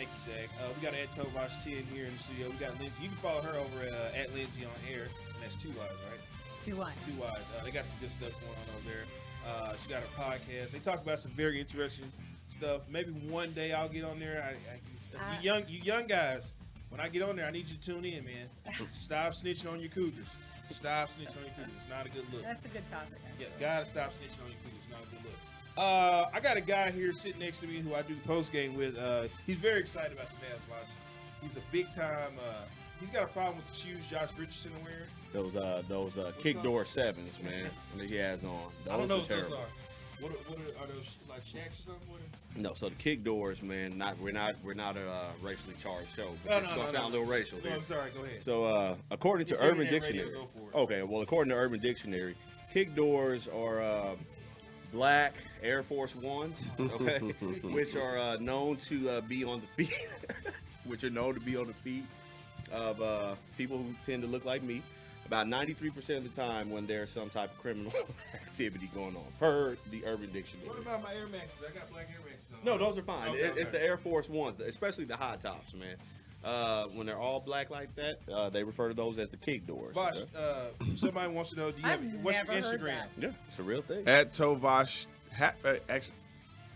Thank you, Zach. We got at Tovash 10 here in the studio. We got Lindsay. You can follow her over at Lindsay on air. And that's 2 Y's, right? 2 1. 2 Y's. They got some good stuff going on over there. She got her podcast. They talk about some very interesting stuff. Maybe one day I'll get on there. You young guys, when I get on there, I need you to tune in, man. Stop snitching on your cougars. Stop snitching on your cougars. It's not a good look. That's a good topic. Yeah, gotta stop snitching on your cougars. It's not a good look. I got a guy here sitting next to me who I do the post game with. He's very excited about the Mavs watch. He's a big time. He's got a problem with the shoes Josh Richardson is wearing. Those kick door 7s, man, that he has on. I don't know what those are. What are those, like Shaqs or something? No, so the kick doors, man. We're not a racially charged show, but it's gonna sound a little racial. No, I'm sorry. Go ahead. So according to Urban Dictionary, according to Urban Dictionary, kick doors are black Air Force Ones, okay, which are known to be on the feet, of people who tend to look like me. About 93% of the time when there's some type of criminal activity going on, per the Urban Dictionary. What about my Air Maxes? I got black Air Maxes on. No, those are fine. Okay, it's the Air Force Ones, especially the high tops, man. When they're all black like that, they refer to those as the kick doors. Bosh, somebody wants to know, what's your Instagram? Yeah, it's a real thing. At Tovash,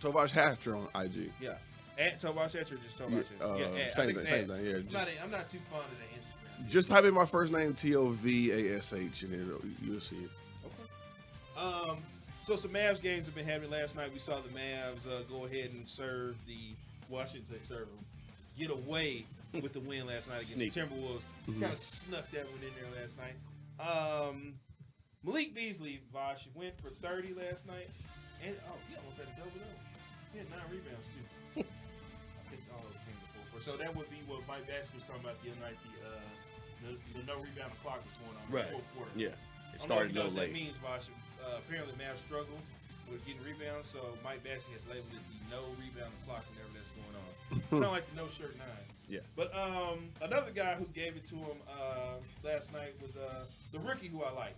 Tovash Hatcher on IG. Yeah. At Tovash Hatcher or just Tovash Hatcher? Same thing. Yeah. I'm not too fond of that Instagram. Just type in my first name, Tovash, and you'll see it. Okay. So some Mavs games have been happening. Last night we saw the Mavs go ahead and serve get away with the win last night against the Timberwolves. Mm-hmm. Kind of snuck that one in there last night. Malik Beasley, Vosh, went for 30 last night. And, he almost had a double-double. He had 9 rebounds, too. I think all those came before. So that would be what Mike Bassett was talking about the other night, the no rebound clock was going on in the fourth quarter. Yeah, it started a little late. That means, Vosh. Apparently, Mavs struggle with getting rebounds, so Mike Bassett has labeled it the no rebound clock whenever that's going on. Kind of like the no shirt 9. Yeah. But another guy who gave it to him last night was the rookie who I like,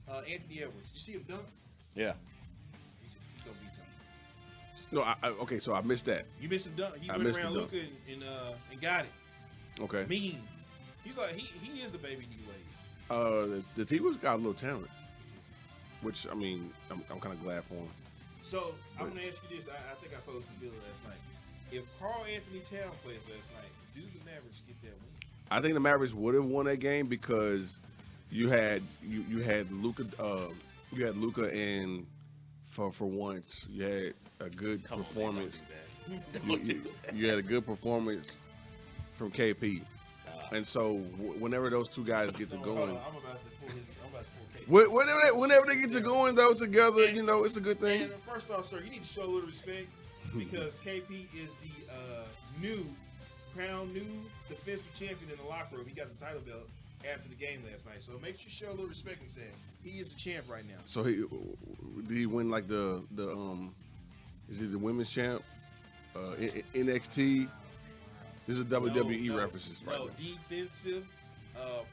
Anthony Edwards. Did you see him dunk? Yeah. He's gonna be something. No, okay, so I missed that. You missed him dunk. He went around Luka and got it. Okay. Mean. He's like he is the baby D-Wade. The T-Wolves got a little talent, which I mean, I'm kind of glad for him. So I'm gonna ask you this. I think I posted a bill last night. If Karl Anthony Towns plays last night, do the Mavericks get that win? I think the Mavericks would have won that game because you had Luka, and for once you had a good performance. You had a good performance from KP, and so whenever those two guys get to going, I'm about to pull KP. Whenever they get to going though together, it's a good thing. And first off, sir, you need to show a little respect because KP is the new defensive champion in the locker room. He got the title belt after the game last night. So make sure you show a little respect and say he is the champ right now. So did he win like the is he the women's champ? NXT. This is WWE references right now. Defensive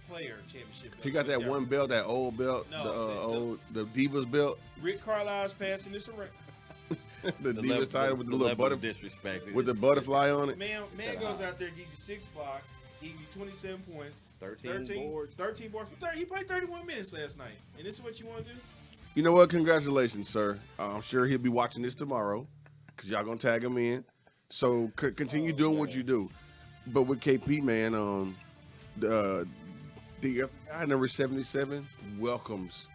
player championship belt. He got that one belt, that old belt, the Divas belt. Rick Carlisle's passing this around. the Divas title with the little butterfly disrespect with the butterfly on it. Man goes out there, gives you 6 blocks, gives you 27 points, 13 boards. 13 boards. He played 31 minutes last night. And this is what you want to do? You know what? Congratulations, sir. I'm sure he'll be watching this tomorrow because y'all gonna tag him in. So continue doing what you do. But with KP, man, the guy number 77 welcomes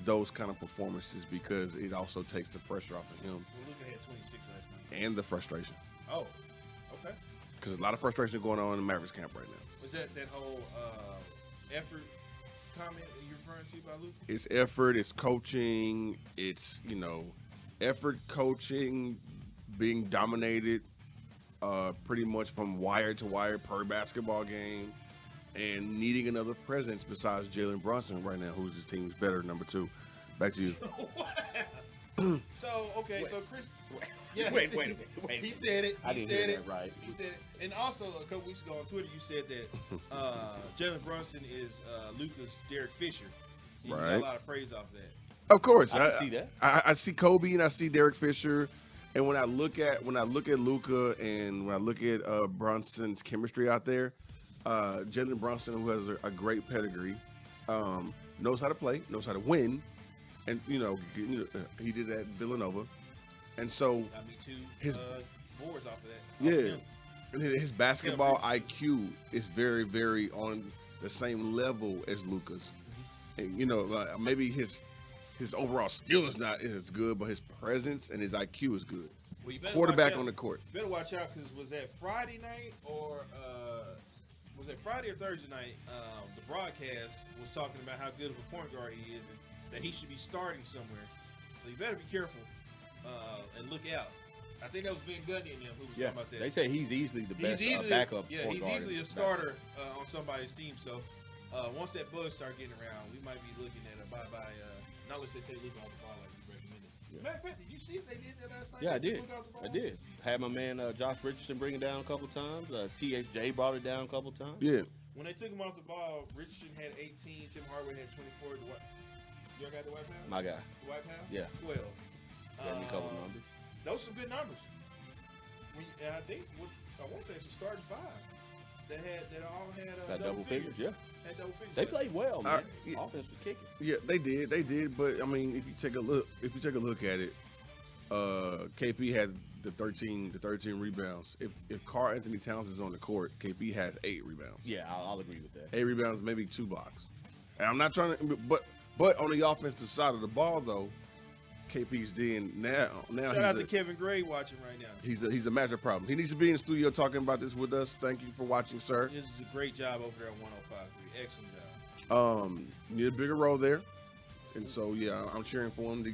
those kind of performances because it also takes the pressure off of him. Well, Luka had 26 last night. And the frustration. Oh, okay. Because a lot of frustration going on in the Mavericks camp right now. Was that whole effort comment that you're referring to by Luka? It's effort, it's coaching, it's, effort, coaching, being dominated pretty much from wire to wire per basketball game, and needing another presence besides Jalen Brunson right now, who's his team's better number 2. Back to you. So Chris. Wait. He said it. I didn't hear that right. He said it. And also, a couple weeks ago on Twitter, you said that Jalen Brunson is Luka's Derek Fisher. You got a lot of praise off that. Of course. I can see that. I see Kobe and I see Derek Fisher. And when I look at Luka and when I look at Brunson's chemistry out there, Jalen Brunson, who has a great pedigree, knows how to play, knows how to win, and he did that at Villanova, and so got me 2 boards off of that. Yeah, and his basketball IQ is very, very on the same level as Luka's. And maybe his overall skill is not as good, but his presence and his IQ is good. Well, Quarterback on the court. You better watch out because was that Friday night or Thursday night? The broadcast was talking about how good of a point guard he is and that he should be starting somewhere. So you better be careful and look out. I think that was Van Gundy and them who was talking about that. They say he's easily the best backup. Yeah, he's easily a starter on somebody's team. So once that bug start getting around, we might be looking at a bye-bye. Not unless they take Luka off the ball like you recommended. Yeah. Matter of fact, did you see if they did that last night? Yeah, I did. Had my man Josh Richardson bring it down a couple times. THJ brought it down a couple times. Yeah. When they took him off the ball, Richardson had 18. Tim Hardaway had 24. You got the White House? My guy. The White House? Yeah. 12. Got me a couple numbers. Those are some good numbers. I think I want to say it's a starting 5 that all had double figures. Yeah. Had double figures. They played well, man. Offense was kicking. Yeah, they did. But I mean, if you take a look at it, KP had the 13 rebounds. If Karl Anthony Towns is on the court, KP has 8 rebounds. Yeah, I'll agree with that. 8 rebounds, maybe 2 blocks. And I'm not trying to, but on the offensive side of the ball though, KP's doing now. Shout out to Kevin Gray watching right now. He's a matchup problem. He needs to be in the studio talking about this with us. Thank you for watching, sir. This is a great job over there at 105.3. Excellent job. Need a bigger role there, and so yeah, I'm cheering for him to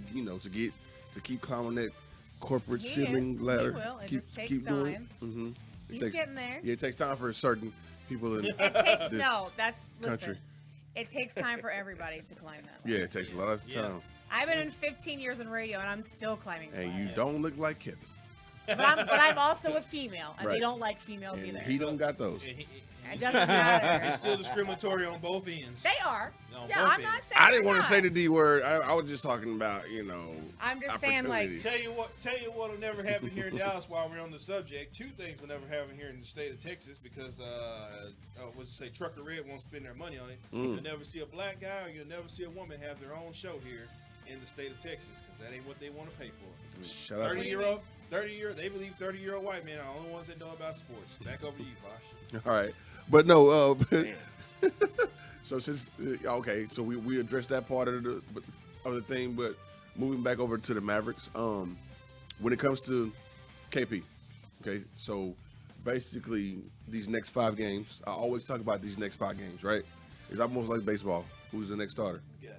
keep climbing that corporate ceiling ladder. He will. It just takes time. Mm-hmm. He's getting there. Yeah, it takes time for certain people in It takes this country. Listen. It takes time for everybody to climb that ladder. Yeah, it takes a lot of time. I've been in 15 years in radio, and I'm still climbing the And ladder. you don't look like Kevin. But I'm also a female, and Right. they don't like females And either. he don't got those. It doesn't matter. It's still discriminatory on both ends. They are. No, Yeah, both I'm not ends. saying I didn't they're want to not. say the D word. I was just talking about, I'm just saying, like, opportunity. Tell you what'll never happen here in Dallas while we're on the subject. 2 things will never happen here in the state of Texas because, Trucker Red won't spend their money on it. You'll never see a black guy or you'll never see a woman have their own show here in the state of Texas because that ain't what they want to pay for. Shut up. 30-year-old, they believe 30-year-old white men are the only ones that know about sports. Back over to you, Bosh. All right. But no, so since, so we addressed that part of the thing, but moving back over to the Mavericks, when it comes to KP, okay, so basically these next 5 games, I always talk about these next 5 games, right? It's almost like baseball. Who's the next starter? Yeah.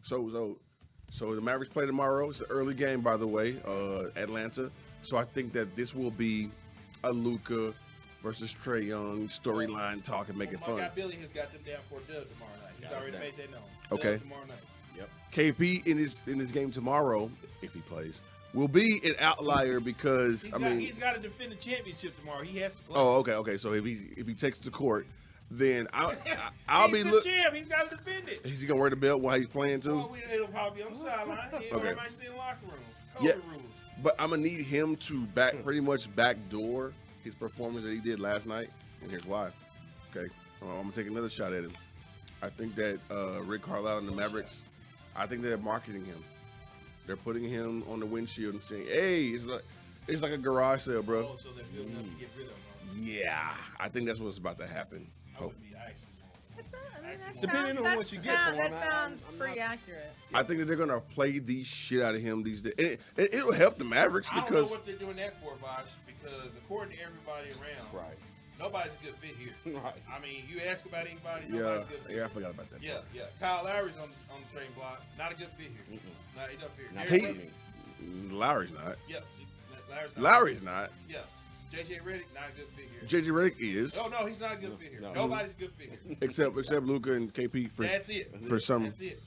So the Mavericks play tomorrow. It's an early game, by the way, Atlanta. So I think that this will be a Luka versus Trae Young storyline talk and make it fun. My guy Billy has got them down for a dub tomorrow night. He's already made that known. Okay. Dub tomorrow night. Yep. KP in his game tomorrow, if he plays, will be an outlier because he's got to defend the championship tomorrow. He has to play. Oh, okay. So if he takes the court, then I'll be the champ. He's got to defend it. Is he gonna wear the belt while he's playing too? Well, it'll probably be on the sideline. Everybody might stay in the locker room. COVID Yeah. rules. But I'm gonna need him to pretty much backdoor his performance that he did last night, and here's why. Okay, I'm gonna take another shot at him. I think that Rick Carlisle and the Mavericks, I think they're marketing him. They're putting him on the windshield and saying, "Hey, it's like a garage sale, bro." Oh, so they're building up to get rid of him. Yeah, I think that's what's about to happen. I wouldn't be actually. Depending on what you get for him, That sounds pretty accurate. I think that they're gonna play the shit out of him these days. It'll help the Mavericks I don't know because what they're doing that for, Bosh, because according to everybody around, Right. nobody's a good fit here. Right. I mean, you ask about anybody, yeah, nobody's a good fit. I forgot about that. Yeah. Kyle Lowry's on the train block. Not a good fit here. No, he doesn't fit Not here. for Derrick me. Lowry's not. Yeah, Lowry's not. Lowry's not. Yeah. JJ Redick, not a good fit here. JJ Redick is, Oh, no, he's not a good fit here. No. Nobody's a good fit here. except Luka and KP That's it. for some That's it.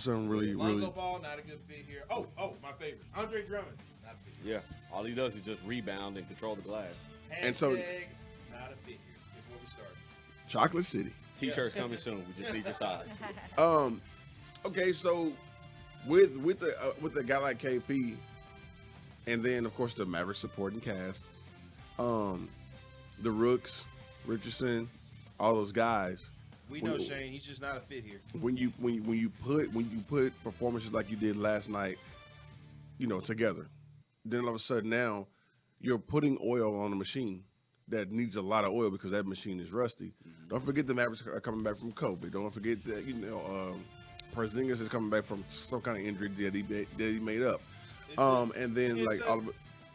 really Lonzo Ball, not a good fit here. Oh, my favorite. Andre Drummond, not a fit here. Yeah. All he does is just rebound and control the glass. And so- Hashtag not a fit here is where we started. Chocolate City. T-shirts coming soon. We just need your size. Okay, so with a guy like KP, And then, of course, the Maverick supporting cast, the Rooks, Richardson, all those guys. We know Shane. He's just not a fit here. When you put performances like you did last night, together, then all of a sudden now you're putting oil on a machine that needs a lot of oil because that machine is rusty. Mm-hmm. Don't forget the Mavericks are coming back from COVID. Don't forget that Porzingis is coming back from some kind of injury that he made up. And then like all of it.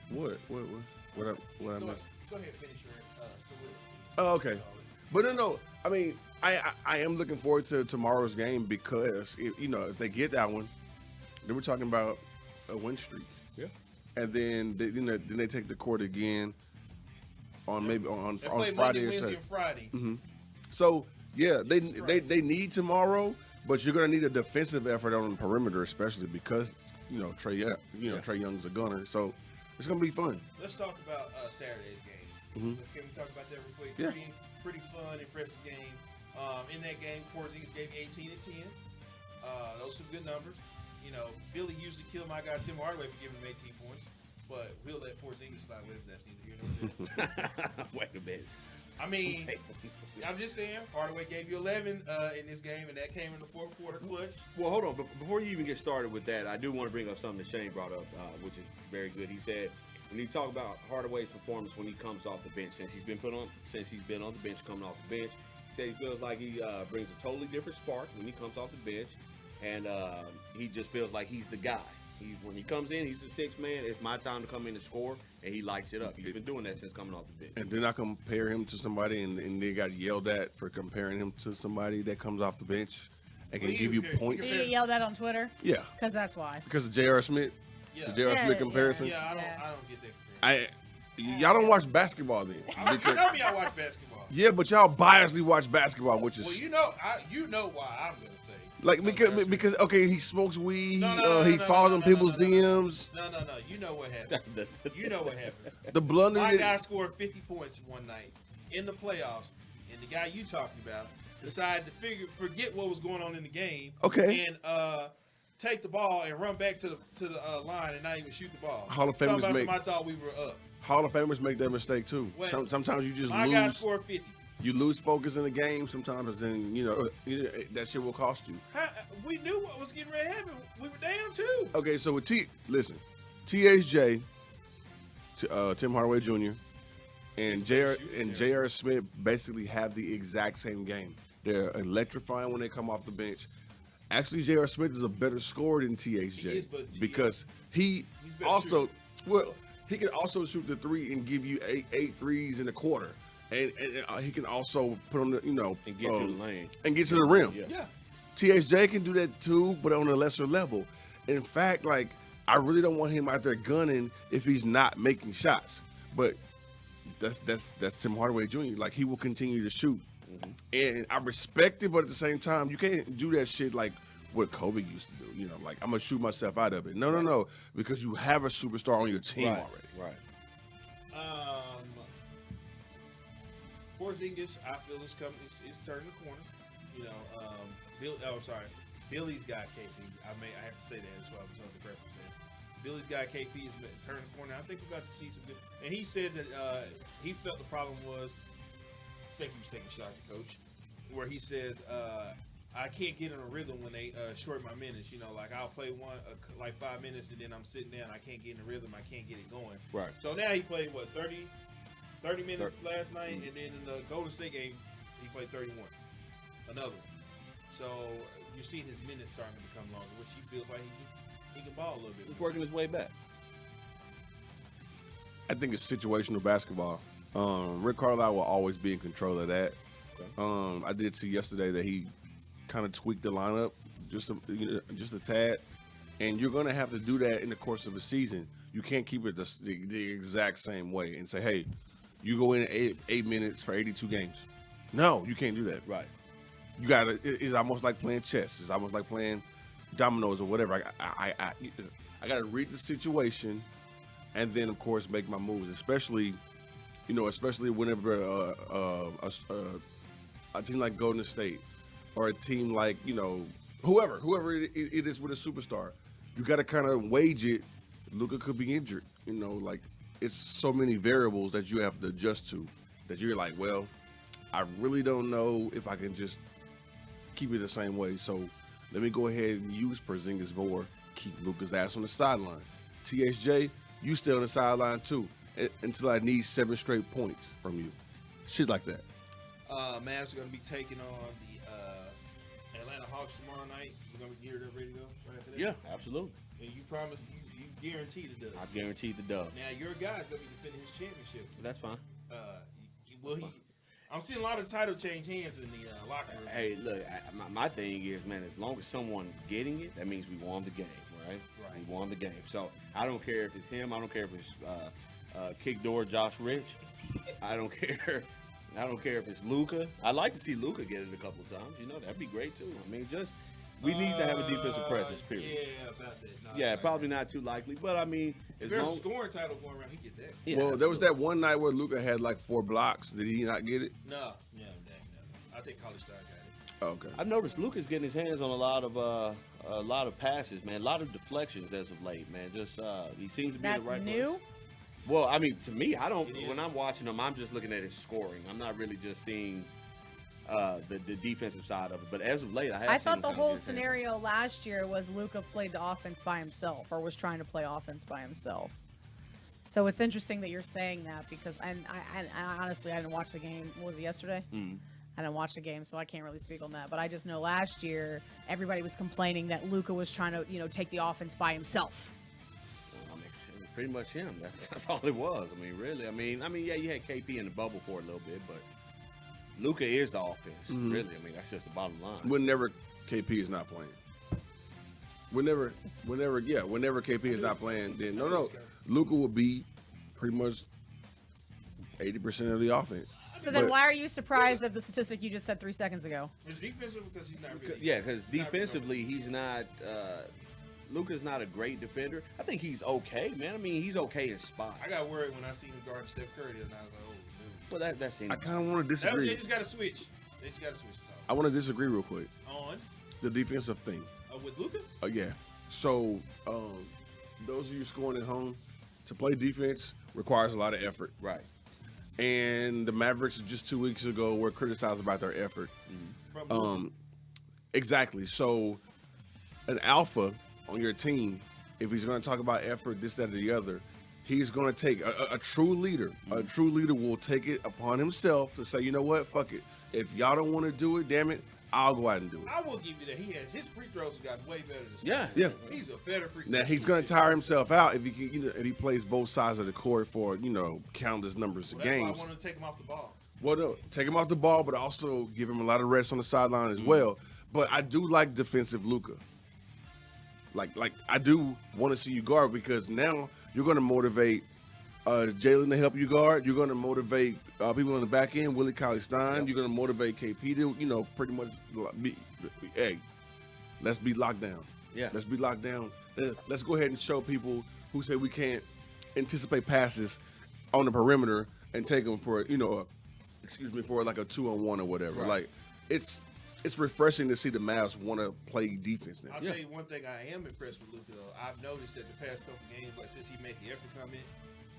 What I missed? Go ahead, finish your salute. Oh, okay. But no. I mean, I am looking forward to tomorrow's game because if they get that one, then we're talking about a win streak. Yeah. And then they take the court again on on Friday Monday, or Wednesday, Saturday. and Friday. Mm-hmm. So yeah, they need tomorrow, but you're gonna need a defensive effort on the perimeter, especially because Trey Young's a gunner. So it's gonna be fun. Let's talk about Saturday's game. Mm-hmm. Can we talk about that real quick? Yeah. Pretty fun, impressive game. In that game, Porzingis gave 18 and 10. Those are some good numbers. Billy usually killed my guy Tim Hardaway for giving him 18 points, but we'll let Porzingis slide with him. That's neither here nor there. Wait a minute. I mean, I'm just saying, Hardaway gave you 11 in this game, and that came in the fourth quarter clutch. Well, hold on. Before you even get started with that, I do want to bring up something that Shane brought up, which is very good. He said, when you talk about Hardaway's performance when he comes off the bench, since he's been on the bench, coming off the bench, he said he feels like he brings a totally different spark when he comes off the bench, and he just feels like he's the guy. When he comes in, he's the sixth man. It's my time to come in and score, and he lights it up. He's been doing that since coming off the bench. And then I compare him to somebody, and they got yelled at for comparing him to somebody that comes off the bench and can give you points. Did you yell that on Twitter? Yeah. Because that's why. Because of J.R. Smith. Yeah. The J.R. Smith comparison. Yeah, I don't get that. Y'all don't watch basketball then. I y'all watch basketball. Yeah, but y'all biasly watch basketball, which is well, you know why I'm gonna say. Like because okay, he smokes weed. He falls follows on people's DMs. No. You know what happened. You know what happened. The blunder. My guy scored 50 points one night in the playoffs, and the guy you talking about decided to forget what was going on in the game. Okay. And take the ball and run back to the line and not even shoot the ball. Hall of Famers make. I thought we were up. Hall of Famers make that mistake too. Sometimes you just lose. My guy scored 50. You lose focus in the game sometimes, and that shit will cost you. We knew what was getting ready to happen. We were down too. Okay, so with THJ, Tim Hardaway Jr. and J.R. Smith basically have the exact same game. They're electrifying when they come off the bench. Actually, J.R. Smith is a better scorer than THJ because he can also shoot the three and give you eight threes in a quarter. And he can also put on the, and get to the lane and get to the rim. Yeah. THJ can do that too, but on a lesser level. In fact, like I really don't want him out there gunning if he's not making shots. But that's Tim Hardaway Jr. Like he will continue to shoot, and I respect it, but at the same time, you can't do that shit like what Kobe used to do. Like I'm gonna shoot myself out of it. No, because you have a superstar on your team already. Right. Porzingis, I feel is turning the corner. Billy's got KP. I have to say that. That's why I was on the press saying. Billy's got KP is turning the corner. I think we're about to see some good. And he said that he felt the problem was. I think he was taking shots at coach, where he says I can't get in a rhythm when they short my minutes. Like I'll play 5 minutes and then I'm sitting down. I can't get in the rhythm. I can't get it going. Right. So now he played 30 minutes last night, and then in the Golden State game, he played 31. Another one. So you're seeing his minutes starting to become longer, which he feels like he can ball a little bit. He's working his way back. I think it's situational basketball. Rick Carlisle will always be in control of that. Okay. I did see yesterday that he kind of tweaked the lineup just a tad, and you're going to have to do that in the course of a season. You can't keep it the exact same way and say, hey, you go in 8 minutes for 82 games. No, you can't do that. Right. You gotta. It's almost like playing chess. It's almost like playing dominoes or whatever. I gotta read the situation, and then of course make my moves. Especially whenever a team like Golden State or a team like whoever it is with a superstar, you gotta kind of wage it. Luka could be injured. you know, like it's so many variables that you have to adjust to that you're like, well, I really don't know if I can just keep it the same way. So let me go ahead and use Porzingis more, keep Luka's ass on the sideline. TSJ, you stay on the sideline too until I need 7 straight points from you. Shit like that. Mavs are going to be taking on the Atlanta Hawks tomorrow night. We're going to be geared up, ready to go right after that. Yeah, absolutely. And you promised, you guaranteed the dub. I guaranteed the dub. Now, your guy's going to be defending his championship. That's fine. I'm seeing a lot of title change hands in the locker room. Hey, look, my thing is, man, as long as someone's getting it, that means we won the game, right? Right. We won the game. So I don't care if it's him. I don't care if it's kick door Josh Rich. I don't care. I don't care if it's Luka. I'd like to see Luka get it a couple of times. You know, that'd be great too. I mean, we need to have a defensive presence, period. Yeah, about that. No, Yeah, probably not too likely, but I mean, if there's a scoring title going around, he gets that. Yeah, well, there was that one night where Luka had like 4 blocks. Did he not get it? No. I think College Star got it. Okay. I've noticed Luka's getting his hands on a lot of passes, man. A lot of deflections as of late, man. Just he seems to be in the right new? place. Well, I mean, to me, I don't. When I'm watching him, I'm just looking at his scoring. I'm not really just seeing the defensive side of it. But as of late, I thought the whole scenario last year was Luka played the offense by himself, or was trying to play offense by himself. So it's interesting that you're saying that because I honestly I didn't watch the game. What was it, yesterday? I didn't watch the game, so I can't really speak on that. But I just know last year everybody was complaining that Luka was trying to take the offense by himself. Pretty much him. That's all it was. I mean, really. I mean, yeah, you had KP in the bubble for a little bit, but Luka is the offense. Really. I mean, that's just the bottom line. Whenever KP is not playing. Whenever KP is not playing, then Luka will be pretty much 80% of the offense. So then why are you surprised at the statistic you just said 3 seconds ago? It's defensive because he's not really. Yeah, because defensively, he's not. Luka's not a great defender. I think he's okay, man. I mean, he's okay in spots. I got worried when I seen him guarding Steph Curry, and I was like, well, that's I kind of want to disagree. They just got to switch. I want to disagree real quick. On the defensive thing. With Luka? Yeah. So, those of you scoring at home, to play defense requires a lot of effort. Right. And the Mavericks just 2 weeks ago were criticized about their effort. Exactly. So, an alpha on your team, if he's going to talk about effort, this, that, or the other, he's going to take a true leader. A true leader will take it upon himself to say, you know what, fuck it. If y'all don't want to do it, damn it, I'll go out and do it. I will give you that. His free throws have gotten way better than Steph. Yeah. He's a better free throw. Now he's going to tire himself out if he plays both sides of the court for countless numbers of games. That's why I want to take him off the ball. Well, no, take him off the ball, but also give him a lot of rest on the sideline as well. But I do like defensive Luka. Like I do want to see you guard because now you're going to motivate Jalen to help you guard. You're going to motivate people on the back end, Willie Cauley-Stein. You're going to motivate KP to, pretty much be, hey, let's be locked down. Yeah. Let's be locked down. Let's go ahead and show people who say we can't anticipate passes on the perimeter and take them for, for like a 2-on-1 or whatever. Right. Like, it's refreshing to see the Mavs want to play defense now. I'll tell you one thing I am impressed with Luka, though. I've noticed that the past couple games, like since he made the effort come in,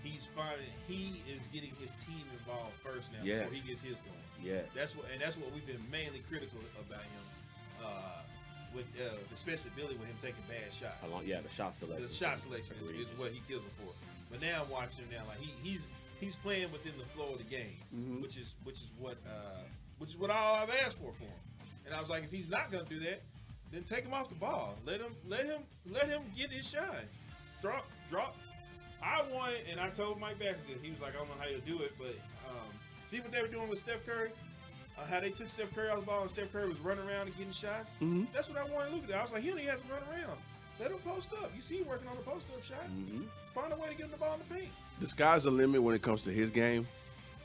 he is getting his team involved first now before he gets his going. Yeah. That's what we've been mainly critical about him. With especially Billy with him taking bad shots. The shot selection. The shot selection is what he kills him for. But now I'm watching him now, like he's playing within the flow of the game, which is what all I've asked for him. And I was like, if he's not gonna do that, then take him off the ball. Let him get his shine. Drop. I want it, and I told Mike Baxter, he was like, I don't know how he'll do it, but see what they were doing with Steph Curry? How they took Steph Curry off the ball and Steph Curry was running around and getting shots. That's what I wanted to look at. I was like, he don't even have to run around. Let him post up. You see him working on the post-up shot. Find a way to get him the ball in the paint. The sky's the limit when it comes to his game.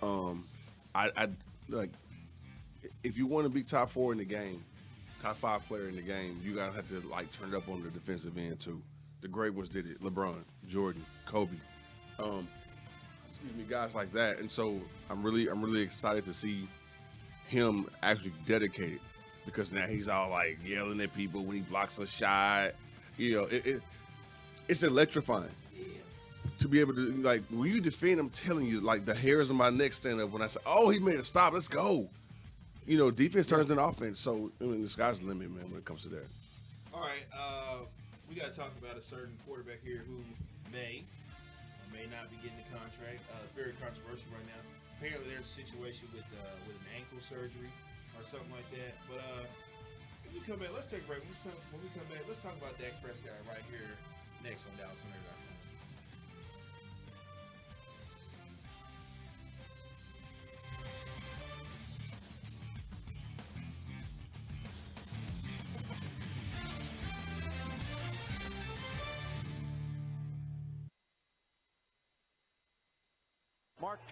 I like if you want to be top 4 in the game, top 5 player in the game, you gotta have to turn it up on the defensive end too. The great ones did it: LeBron, Jordan, Kobe. Guys like that. And so I'm really excited to see him actually dedicated because now he's all yelling at people when he blocks a shot. It's electrifying to be able to, like, when you defend, I'm telling you, like, the hairs on my neck stand up when I say, oh, he made a stop, let's go. You know, defense turns into offense. So, I mean, the sky's the limit, man, when it comes to that. All right, we got to talk about a certain quarterback here who may or may not be getting the contract. It's very controversial right now. Apparently, there's a situation with an ankle surgery or something like that. But when we come back, let's take a break. When we come back, let's talk about Dak Prescott right here next on Dallas Center.